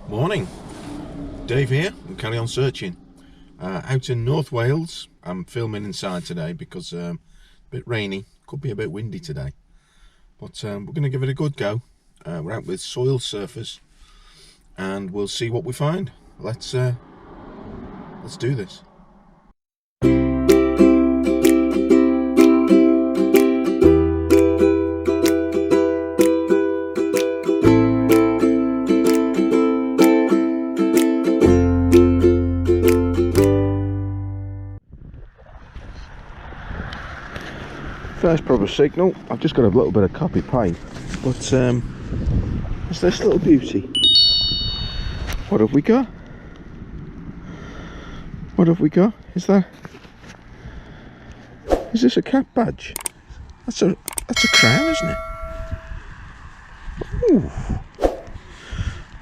Morning, Dave here and Carry On Searching. Out in North Wales. I'm filming inside today because a bit rainy, could be a bit windy today, but we're going to give it a good go. We're out with Soil Surfers and we'll see what we find. Let's do this. First proper signal. I've just got a little bit of copy paint, but it's this little beauty. What have we got? What have we got? Is this a cat badge? That's a crown, isn't it? Ooh.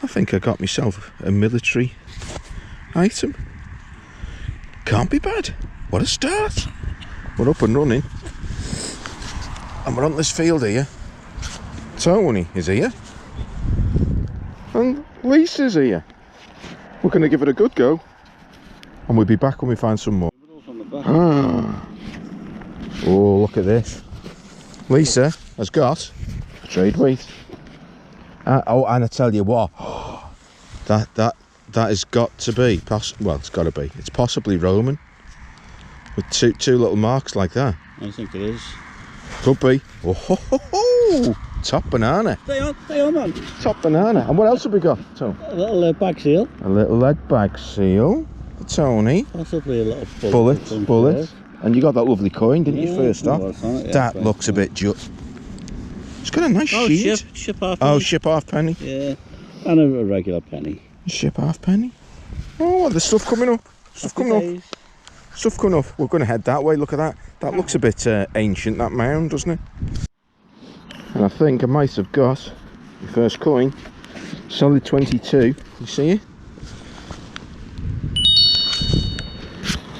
I think I got myself a military item. Can't be bad. What a start. We're up and running. And we're on this field here. Tony is here. And Lisa's here. We're going to give it a good go. And we'll be back when we find some more. Ah. Oh, look at this. Lisa has got a trade weight. Oh, and I tell you what. That has got to be, well, it's got to be. It's possibly Roman. With two little marks like that. I think it is. Could be. Oh, ho, ho, ho. Top banana. They are, man. Top banana. And what else have we got, Tony? A little bag seal. A little lead bag seal for Tony. Possibly a little Bullet. And you got that lovely coin, didn't you, first off? Yeah, that looks a bit It's got a nice sheet. Ship half penny. Oh, ship half penny. Yeah. And a regular penny. Ship half penny. Oh, there's stuff coming up. Stuff coming up. We're going to head that way. Look at that. That looks a bit ancient, that mound, doesn't it? And I think I might have got the first coin. Solid 22. You see it?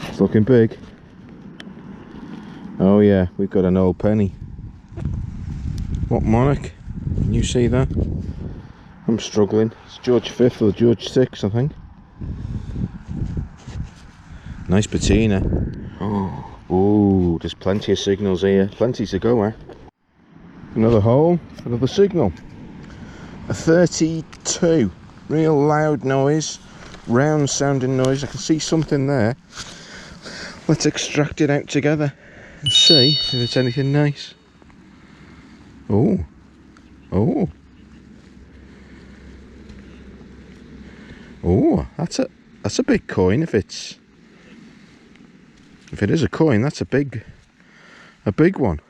It's looking big. Oh yeah, we've got an old penny. What monarch? Can you see that? I'm struggling. It's George V or George VI, I think. Nice patina. Oh, there's plenty of signals here. Plenty to go, eh? Another hole, another signal. A 32. Real loud noise. Round sounding noise. I can see something there. Let's extract it out together and see if it's anything nice. Oh. Oh, that's a big coin. If it is a coin, that's a big one.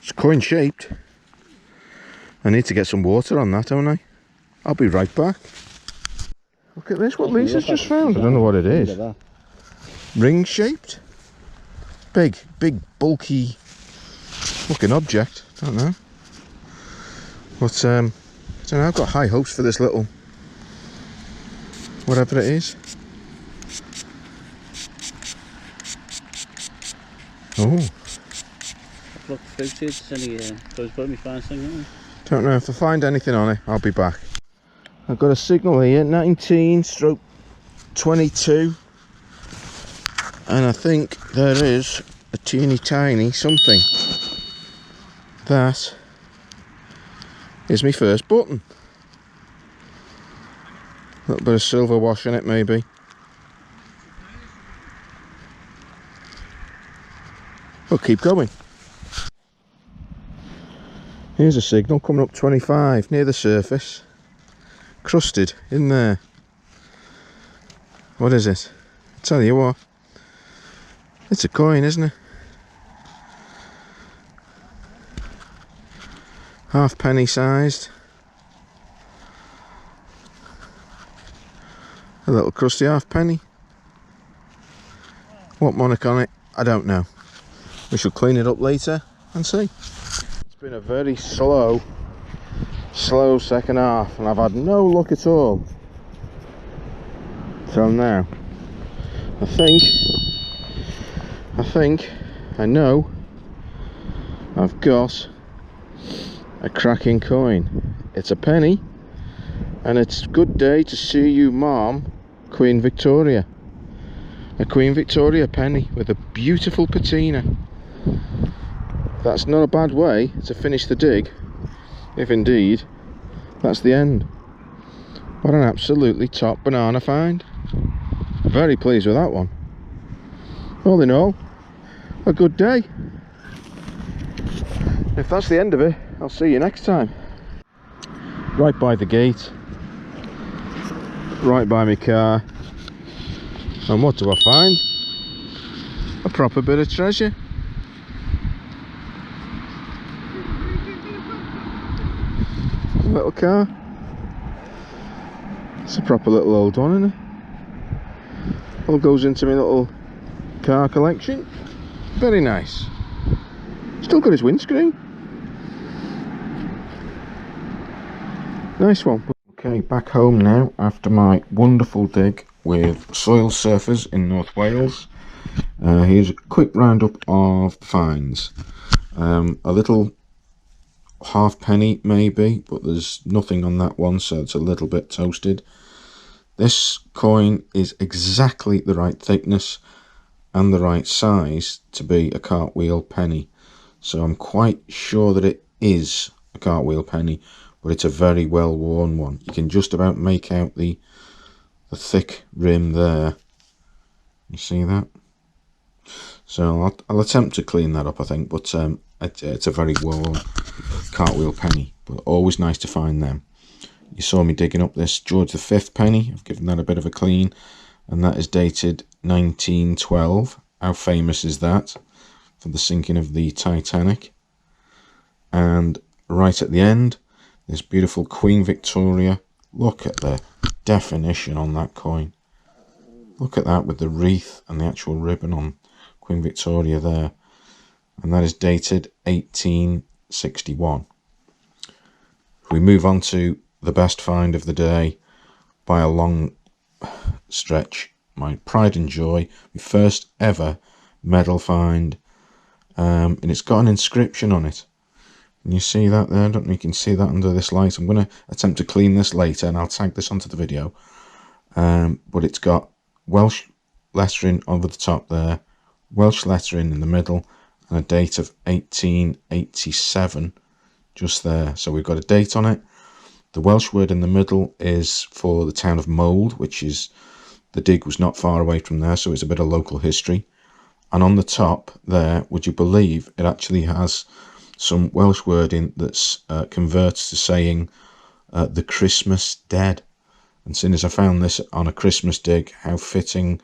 It's coin shaped. I need to get some water on that, don't I? I'll be right back. Look at this, what Lisa's just found. I don't know what it is. Ring shaped. Big, bulky looking object. Don't know. But I don't know, I've got high hopes for this little whatever it is. Oh. Look through to it, Don't know if I find anything on it, I'll be back. I've got a signal here, 19/22, and I think there is a teeny tiny something. That is my first button. A little bit of silver wash in it, maybe. We'll keep going. Here's a signal coming up 25 near the surface. Crusted in there. What is it? I'll tell you what. It's a coin, isn't it? Half penny sized. A little crusty half penny. What monarch on it? I don't know. We shall clean it up later and see. It's been a very slow second half, and I've had no luck at all till now. I think I know I've got a cracking coin. It's a penny, And it's a good day to see you, Mom. Queen Victoria. A Queen Victoria penny with a beautiful patina. That's not a bad way to finish the dig, if indeed that's the end. What an absolutely top banana find. Very pleased with that one. All in all, a good day. If that's the end of it, I'll see you next time. Right by the gate, right by my car, and what do I find? A proper bit of treasure. A little car. It's a proper little old one, isn't it? All goes into my little car collection. Very nice. Still got his windscreen. Nice one. Okay, back home now after my wonderful dig with Soil Surfers in North Wales. Here's a quick roundup of finds. A little halfpenny maybe, but there's nothing on that one, so it's a little bit toasted. This coin is exactly the right thickness and the right size to be a cartwheel penny, so I'm quite sure that it is a cartwheel penny, but it's a very well worn one. You can just about make out the thick rim there. You see that? So I'll attempt to clean that up, I think, but it's a very worn cartwheel penny, but always nice to find them. You saw me digging up this George V penny. I've given that a bit of a clean, and that is dated 1912. How famous is that? For the sinking of the Titanic. And right at the end, this beautiful Queen Victoria. Look at the definition on that coin. Look at that with the wreath and the actual ribbon on Queen Victoria there. And that is dated 1861. We move on to the best find of the day by a long stretch. My pride and joy, my first ever medal find, and it's got an inscription on it. Can you see that there? I don't know if you can see that under this light. I'm going to attempt to clean this later and I'll tag this onto the video. But it's got Welsh lettering over the top there, Welsh lettering in the middle, and a date of 1887 just there. So we've got a date on it. The Welsh word in the middle is for the town of Mold, which is, the dig was not far away from there, so it's a bit of local history. And on the top there, would you believe, it actually has some Welsh wording that's converts to saying the Christmas dead. And seeing as I found this on a Christmas dig, how fitting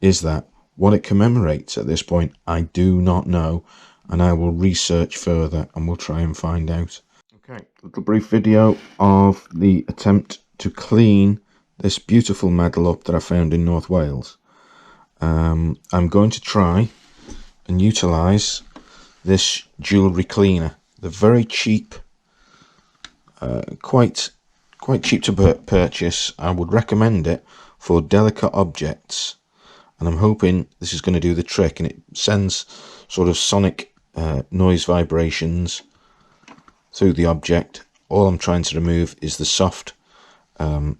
is that? What it commemorates at this point, I do not know, and I will research further and we'll try and find out. Okay, little brief video of the attempt to clean this beautiful medal up that I found in North Wales. I'm going to try and utilise this jewellery cleaner. They're very cheap, quite cheap to purchase. I would recommend it for delicate objects, and I'm hoping this is going to do the trick, and it sends sort of sonic noise vibrations through the object. All I'm trying to remove is the soft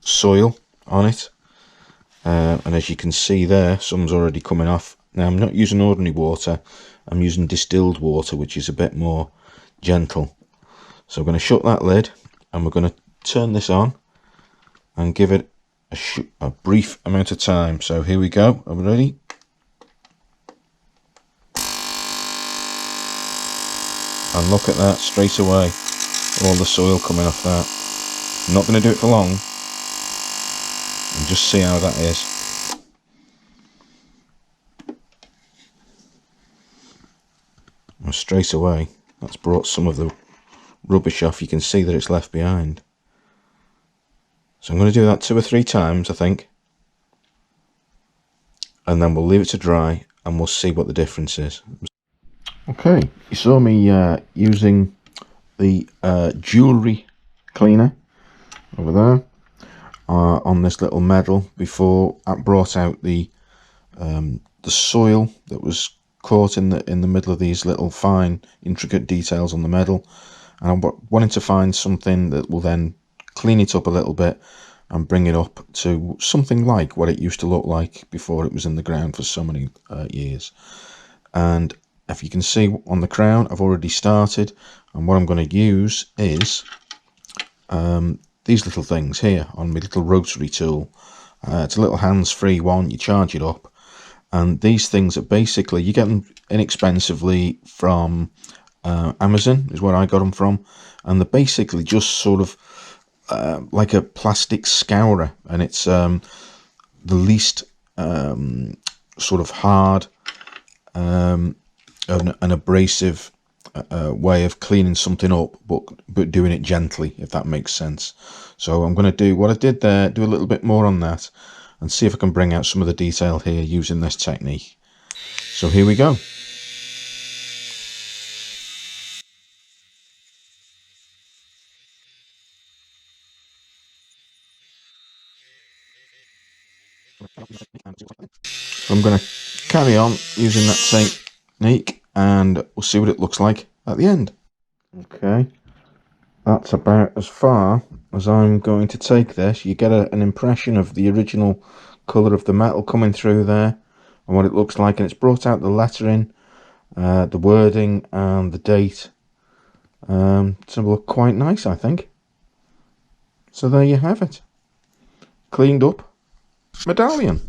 soil on it, and as you can see there, some's already coming off. Now I'm not using ordinary water, I'm using distilled water, which is a bit more gentle. So I'm going to shut that lid and we're going to turn this on and give it a brief amount of time. So here we go. Are we ready? And look at that, straight away, all the soil coming off that. I'm not going to do it for long, and just see how that is. And straight away, that's brought some of the rubbish off. You can see that it's left behind. So I'm going to do that 2 or 3 times, I think, and then we'll leave it to dry and we'll see what the difference is. Okay, you saw me using the jewellery cleaner over there on this little medal before I brought out the soil that was caught in the middle of these little fine intricate details on the medal, and I'm wanting to find something that will then clean it up a little bit and bring it up to something like what it used to look like before it was in the ground for so many years. And if you can see on the crown, I've already started, and what I'm going to use is these little things here on my little rotary tool. It's a little hands-free one. You charge it up, and these things are basically, you get them inexpensively from Amazon is where I got them from, and they're basically just sort of like a plastic scourer, and it's the least sort of hard and abrasive way of cleaning something up, but doing it gently, if that makes sense. So I'm going to do what I did there, do a little bit more on that, and see if I can bring out some of the detail here using this technique. So here we go. So I'm going to carry on using that technique, and we'll see what it looks like at the end. Okay, that's about as far as I'm going to take this. You get an impression of the original colour of the metal coming through there and what it looks like, and it's brought out the lettering, the wording and the date to look quite nice, I think. So there you have it, cleaned up medallion.